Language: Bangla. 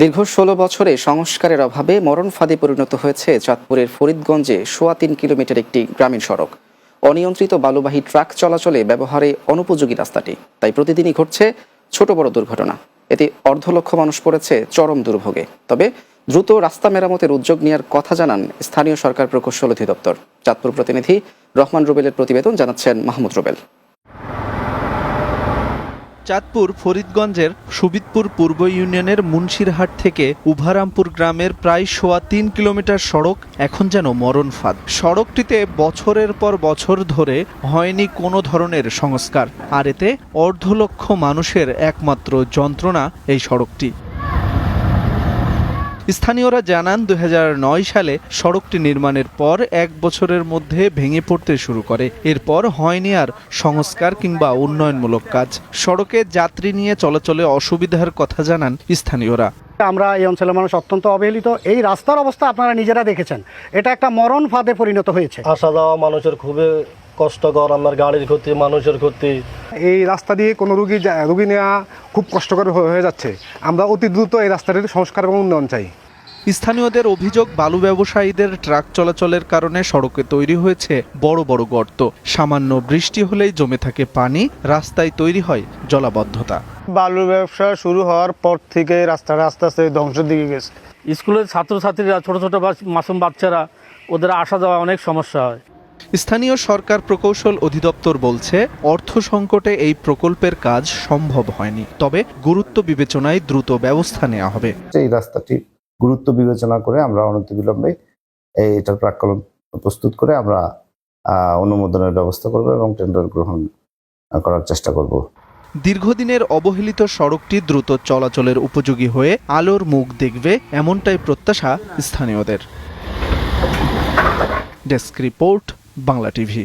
দীর্ঘ ১৬ বছরে সংস্কারের অভাবে মরণ ফাঁদে পরিণত হয়েছে চাঁদপুরের ফরিদগঞ্জে ৩.৫ কিলোমিটার একটি গ্রামীণ সড়ক। অনিয়ন্ত্রিত বালুবাহী ট্রাক চলাচলে ব্যবহারে অনুপযোগী রাস্তাটি, তাই প্রতিদিনই ঘটছে ছোট বড় দুর্ঘটনা। এতে অর্ধলক্ষ মানুষ পড়েছে চরম দুর্ভোগে। তবে দ্রুত রাস্তা মেরামতের উদ্যোগ নেওয়ার কথা জানান স্থানীয় সরকার প্রকৌশল অধিদপ্তর। চাঁদপুর প্রতিনিধি রহমান রুবেলের প্রতিবেদন, জানাচ্ছেন মাহমুদ রুবেল। চাঁদপুর ফরিদগঞ্জের সুবিদপুর পূর্ব ইউনিয়নের মুন্সিরহাট থেকে উভারামপুর গ্রামের প্রায় ৩.৫ কিলোমিটার সড়ক এখন যেন মরণ ফাঁদ। সড়কটিতে বছরের পর বছর ধরে হয়নি কোনো ধরনের সংস্কার, আর এতে অর্ধলক্ষ মানুষের একমাত্র যন্ত্রণা এই সড়কটি। স্থানীয়রা জানান ২০০৯ সালে সড়কটি নির্মাণের পর ১ বছরের মধ্যে ভেঙে পড়তে শুরু করে। এরপর হয়নি আর সংস্কার কিংবা উন্নয়নমূলক কাজ। সড়কে যাত্রী নিয়ে চলাচলে অসুবিধার কথা জানান স্থানীয়রা। আমরা এই অঞ্চলের মানুষ অত্যন্ত অবহেলিত। এই রাস্তার অবস্থা আপনারা নিজেরা দেখেছেন, এটা একটা মরণ ফাঁদে পরিণত হয়েছে। আসা যাওয়া মানুষের খুবই কষ্টকর, আমার গাড়ির ক্ষতি, মানুষের ক্ষতি। এই রাস্তা দিয়ে কোনো রুগী নেওয়া খুব কষ্টকর হয়ে যাচ্ছে। আমরা অতি দ্রুত এই রাস্তাটির সংস্কার এবং উন্নয়ন চাই। স্থানীয়দের অভিযোগ, বালু ব্যবসায়ীদের ট্রাক চলাচলের কারণে সড়কে তৈরি হয়েছে বড় বড় গর্ত। সামান্য বৃষ্টি হলেই জমে থাকে পানি, রাস্তায় তৈরি হয় জলাবদ্ধতা। বালু ব্যবসা শুরু হওয়ার পর থেকে রাস্তাটা আস্তে আস্তে ধ্বংসের দিকে গেছে। স্কুলের ছাত্রছাত্রীরা, ছোট ছোট মাসুম বাচ্চারা, ওদের আসা যাওয়া অনেক সমস্যা হয়। স্থানীয় সরকার প্রকৌশল অধিদপ্তর বলছে, অর্থ সংকটে এই প্রকল্পের কাজ সম্ভব হয়নি, তবে গুরুত্ব বিবেচনায় দ্রুত ব্যবস্থা নেওয়া হবে। এই রাস্তাটি গুরুত্ব বিবেচনা করে আমরা অনতিবিলম্বে এটার প্রাক্কলন প্রস্তুত করে আমরা অনুমোদনের ব্যবস্থা করব এবং টেন্ডার গ্রহণ করার চেষ্টা করব। দীর্ঘদিনের অবহেলিত সড়কটি দ্রুত চলাচলের উপযোগী হয়ে আলোর মুখ দেখবে, এমনটাই প্রত্যাশা স্থানীয়দের। Desk report, Bangla TV.